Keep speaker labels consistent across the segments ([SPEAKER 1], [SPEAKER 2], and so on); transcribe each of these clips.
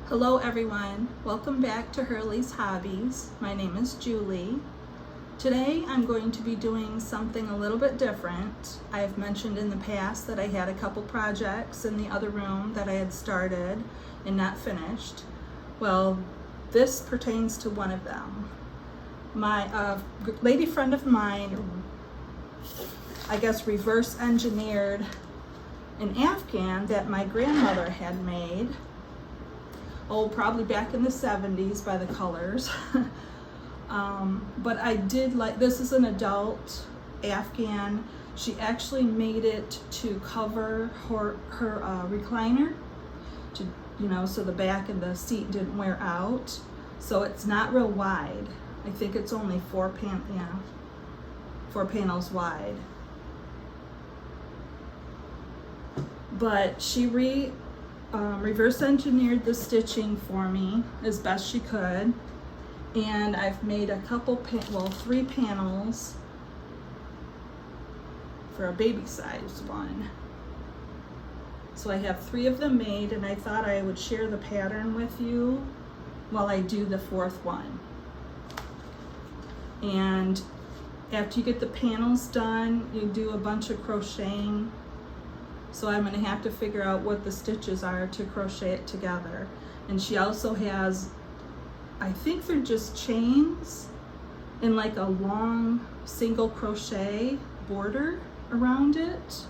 [SPEAKER 1] Hello everyone, welcome back to Hurley's Hobbies. My name is Julie. Today I'm going to be doing something a little bit different. I have mentioned in the past that I had a couple projects in the other room that I had started and not finished. Well, this pertains to one of them. My lady friend of mine, I guess, reverse engineered an Afghan that my grandmother had made. Probably back in the 70s by the colors. But I did like, this is an adult Afghan. She actually made it to cover her recliner, so the back of the seat didn't wear out. So it's not real wide. I think it's only four panels wide. But she reverse engineered the stitching for me as best she could, and I've made a couple, three panels for a baby size one. So I have three of them made, and I thought I would share the pattern with you while I do the fourth one. And after you get the panels done, you do a bunch of crocheting. So I'm going to have to figure out what the stitches are to crochet it together. And she also has, I think they're just chains and like a long single crochet border around it.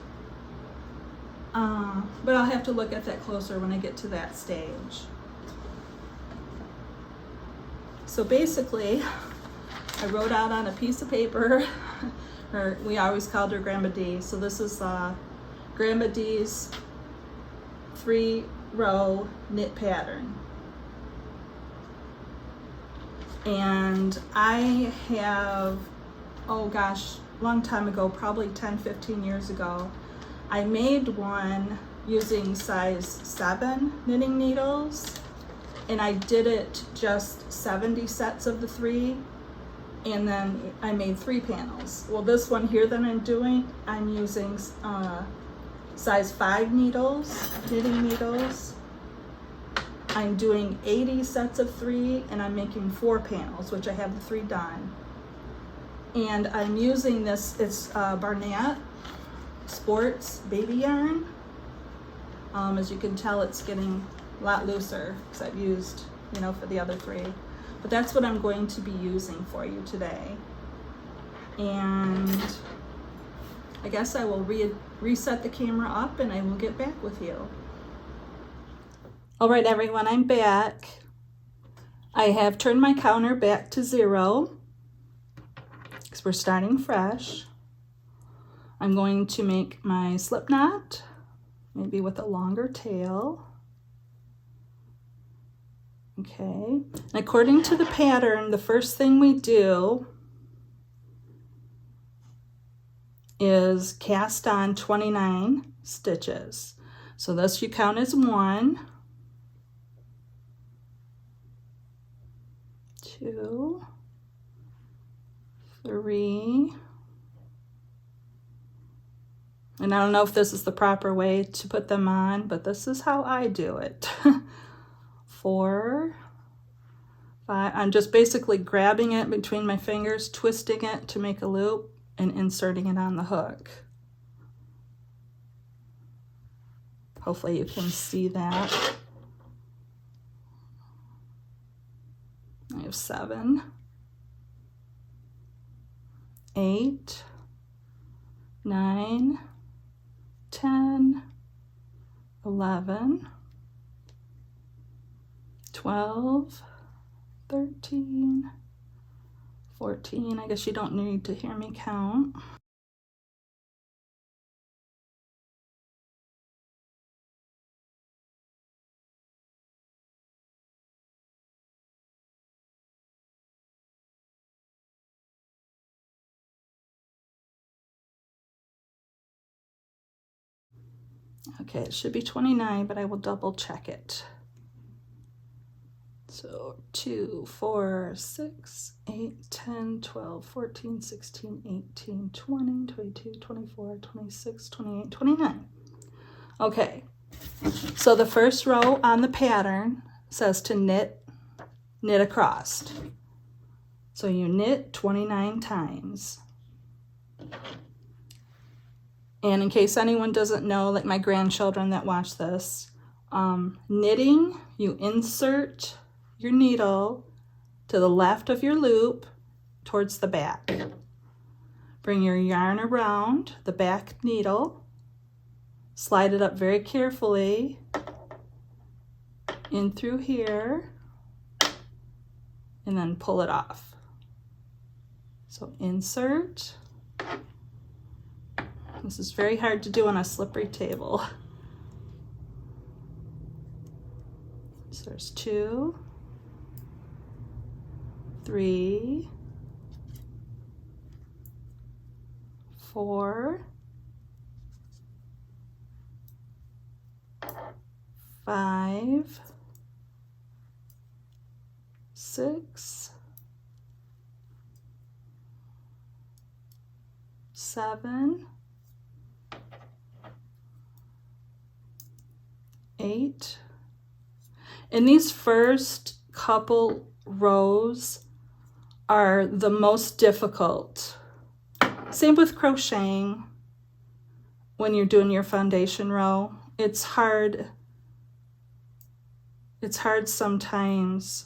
[SPEAKER 1] But I'll have to look at that closer when I get to that stage. So basically, I wrote out on a piece of paper, we always called her Grandma D. So this is Grandma D's 3-row knit pattern. And I have, long time ago, probably 10-15 years ago, I made one using size 7 knitting needles, and I did it just 70 sets of the 3, and then I made 3 panels. Well, this one here that I'm doing, I'm using size 5 needles, knitting needles. I'm doing 80 sets of 3, and I'm making 4 panels, which I have the 3 done. And I'm using this, it's Barnett Sports baby yarn. As you can tell, it's getting a lot looser because I've used, for the other 3. But that's what I'm going to be using for you today. And I guess I will reset the camera up and I will get back with you. All right, everyone, I'm back. I have turned my counter back to 0 because we're starting fresh. I'm going to make my slip knot, maybe with a longer tail. Okay, and according to the pattern, the first thing we do is cast on 29 stitches. So this you count as 1, 2, 3, and I don't know if this is the proper way to put them on, but this is how I do it. 4, 5, I'm just basically grabbing it between my fingers, twisting it to make a loop, and inserting it on the hook. Hopefully you can see that. I have 7, 8, 9, 10, 11, 12, 13, 14. I guess you don't need to hear me count. Okay, it should be 29, but I will double check it. So 2, 4, 6, 8, 10, 12, 14, 16, 18, 20, 22, 24, 26, 28, 29. Okay, so the first row on the pattern says to knit across. So you knit 29 times. And in case anyone doesn't know, like my grandchildren that watch this, knitting, you insert your needle to the left of your loop towards the back. Bring your yarn around the back needle, slide it up very carefully in through here, and then pull it off. So insert. This is very hard to do on a slippery table. So there's 2, 3, 4, 5, 6, 7, 8. And these first couple rows are the most difficult. Same with crocheting. When you're doing your foundation row, it's hard. It's hard sometimes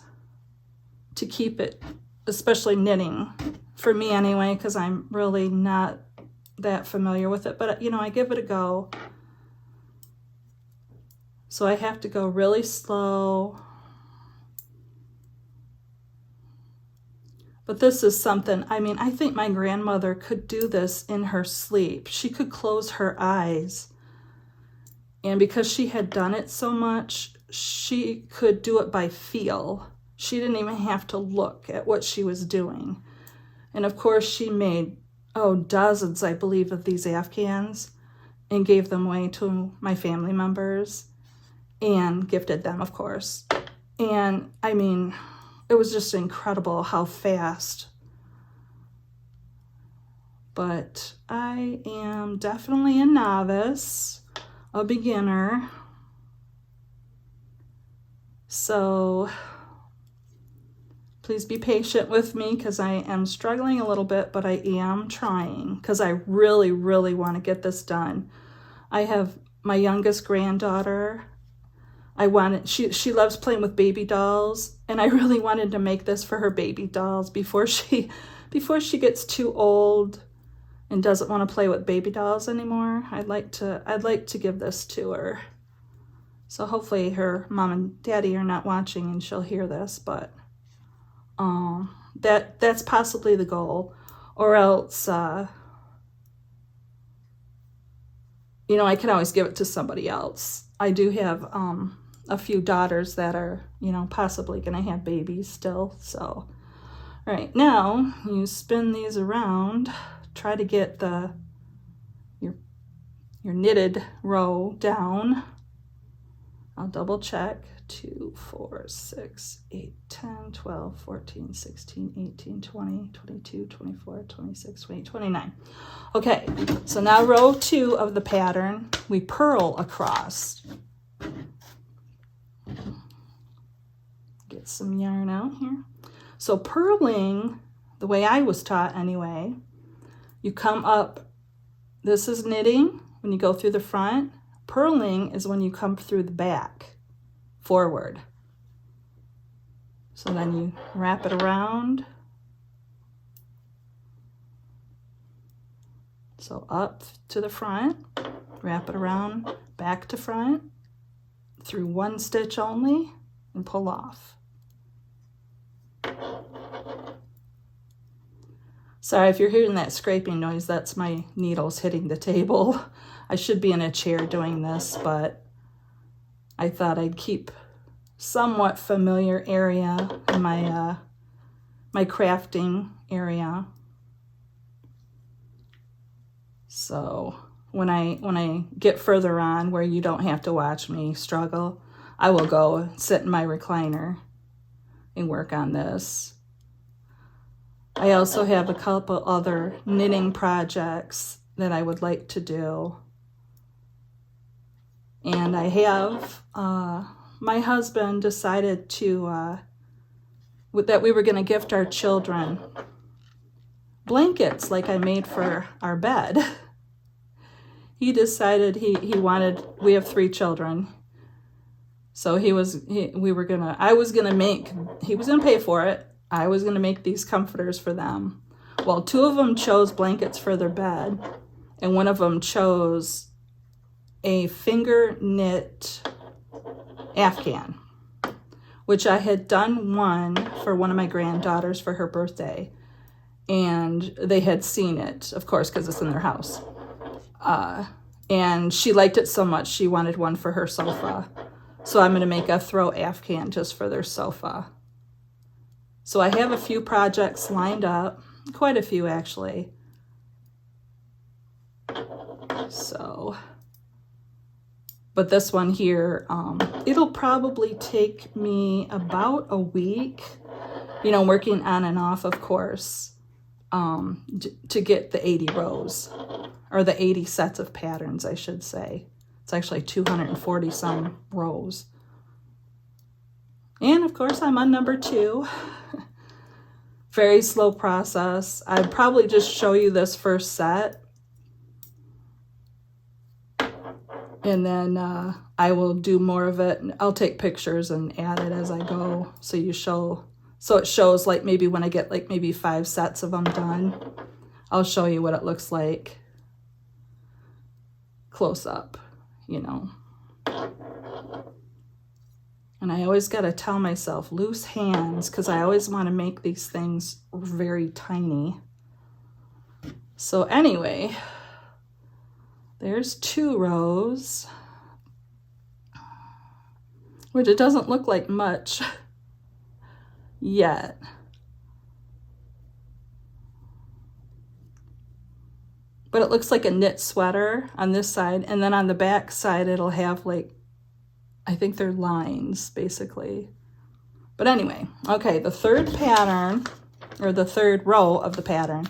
[SPEAKER 1] to keep it, especially knitting, for me anyway, because I'm really not that familiar with it. But, you know, I give it a go. So I have to go really slow. But this is something, I mean, I think my grandmother could do this in her sleep. She could close her eyes. And because she had done it so much, she could do it by feel. She didn't even have to look at what she was doing. And of course, she made, dozens, I believe, of these Afghans and gave them away to my family members and gifted them, of course. And I mean, it was just incredible how fast. But I am definitely a novice, a beginner. So please be patient with me because I am struggling a little bit, but I am trying because I really, really want to get this done. I have my youngest granddaughter. She loves playing with baby dolls, and I really wanted to make this for her baby dolls before she gets too old and doesn't want to play with baby dolls anymore. I'd like to give this to her. So hopefully her mom and daddy are not watching and she'll hear this, but that's possibly the goal. Or else you know, I can always give it to somebody else. I do have a few daughters that are, you know, possibly going to have babies still. So, all right, now you spin these around, try to get your knitted row down. I'll double check. 2, 4, 6, 8, 10, 12, 14, 16, 18, 20, 22, 24, 26, 28, 29. Okay, so now row 2 of the pattern, we purl across. Get some yarn out here. So purling, the way I was taught anyway, you come up, this is knitting when you go through the front. Purling is when you come through the back, forward. So then you wrap it around. So up to the front, wrap it around, back to front, through one stitch only, and pull off. Sorry if you're hearing that scraping noise, that's my needles hitting the table. I should be in a chair doing this, but I thought I'd keep somewhat familiar area in my my crafting area. So when I get further on where you don't have to watch me struggle, I will go sit in my recliner and work on this. I also have a couple other knitting projects that I would like to do. And I have my husband decided to, that we were going to gift our children blankets like I made for our bed. He decided he wanted, we have 3 children. So he was going to pay for it. I was going to make these comforters for them. Well, 2 of them chose blankets for their bed, and one of them chose a finger knit Afghan, which I had done one for one of my granddaughters for her birthday. And they had seen it, of course, because it's in their house. And she liked it so much, she wanted one for her sofa. So I'm going to make a throw Afghan just for their sofa. So I have a few projects lined up, quite a few actually. So, but this one here, it'll probably take me about a week, working on and off, of course, to get the 80 rows, or the 80 sets of patterns, I should say. It's actually 240 some rows. And of course I'm on number 2. Very slow process. I'd probably just show you this first set. And then I will do more of it. I'll take pictures and add it as I go. So it shows like maybe when I get like maybe 5 sets of them done, I'll show you what it looks like close up, And I always got to tell myself, loose hands, because I always want to make these things very tiny. So anyway, there's 2 rows, which it doesn't look like much yet. But it looks like a knit sweater on this side, and then on the back side it'll have like, I think they're lines basically. But anyway, okay, the third pattern, or the third row of the pattern,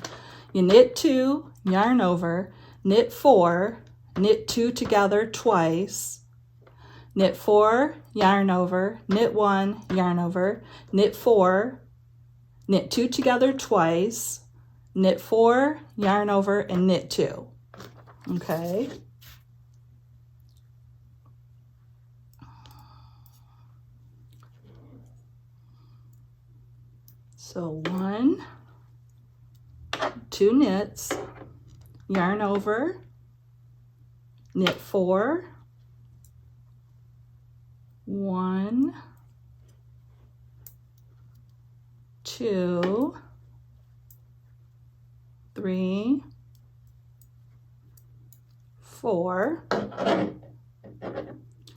[SPEAKER 1] you knit 2, yarn over, knit 4, knit 2 together twice, knit 4, yarn over, knit 1, yarn over, knit 4, knit 2 together twice, knit 4, yarn over, and knit 2. Okay. So 1, 2 knits, yarn over, knit 4, 1, 2, 3, 4.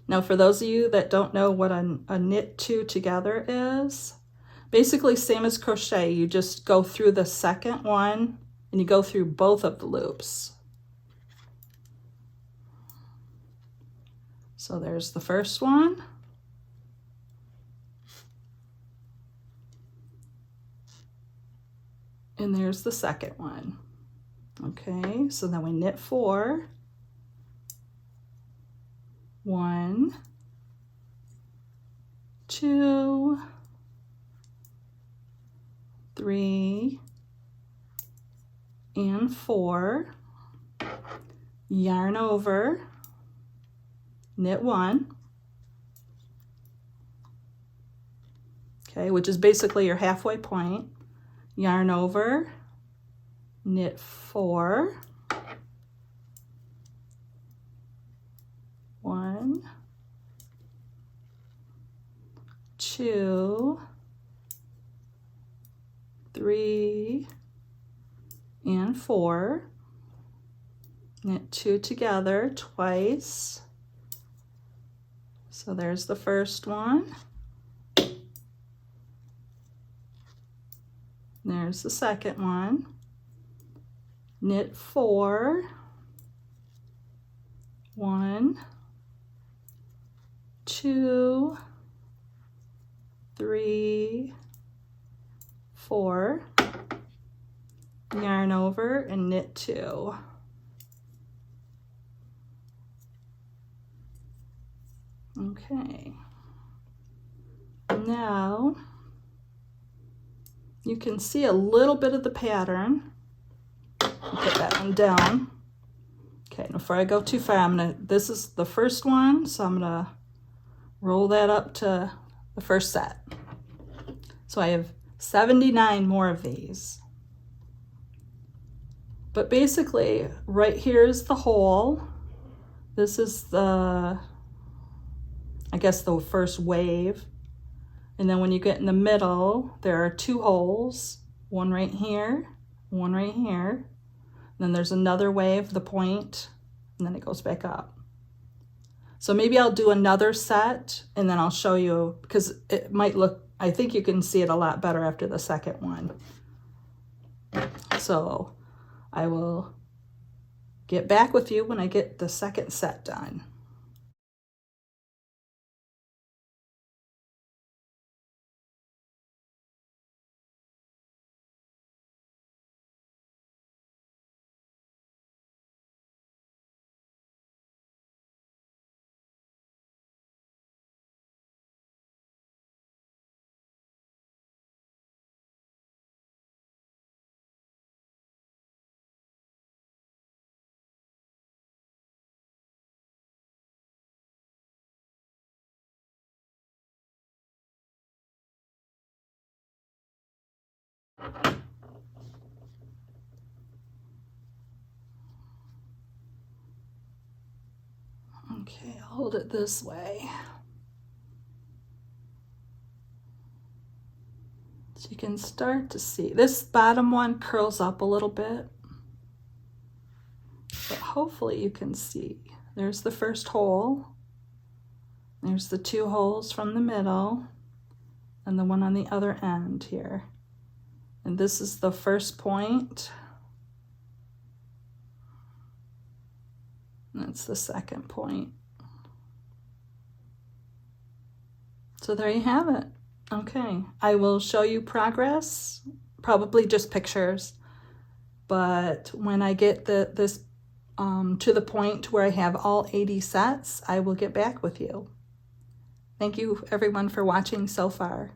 [SPEAKER 1] Now for those of you that don't know what a knit 2 together is, basically same as crochet, you just go through the second one and you go through both of the loops. So there's the first one. And there's the second one. Okay, so then we knit 4. 1, 2, 3, and 4. Yarn over, knit 1. Okay, which is basically your halfway point. Yarn over, knit 4, 1, 2, 3, and 4, knit 2 together twice. So there's the first one. There's the second one. Knit 4, 1, 2, 3, 4, yarn over and knit 2. Okay. Now, you can see a little bit of the pattern. Put that one down. Okay, before I go too far, this is the first one, so I'm gonna roll that up to the first set. So I have 79 more of these. But basically, right here is the hole. This is the, I guess, the first wave. And then when you get in the middle, there are two holes, one right here, one right here. Then there's another wave, the point, and then it goes back up. So maybe I'll do another set and then I'll show you, because it might look, I think you can see it a lot better after the second one. So I will get back with you when I get the second set done. Okay, I'll hold it this way. So you can start to see, this bottom one curls up a little bit, but hopefully you can see. There's the first hole. There's the two holes from the middle and the one on the other end here. And this is the first point. That's the second point. So there you have it. Okay, I will show you progress, probably just pictures, but when I get this to the point where I have all 80 sets, I will get back with you. Thank you everyone for watching so far.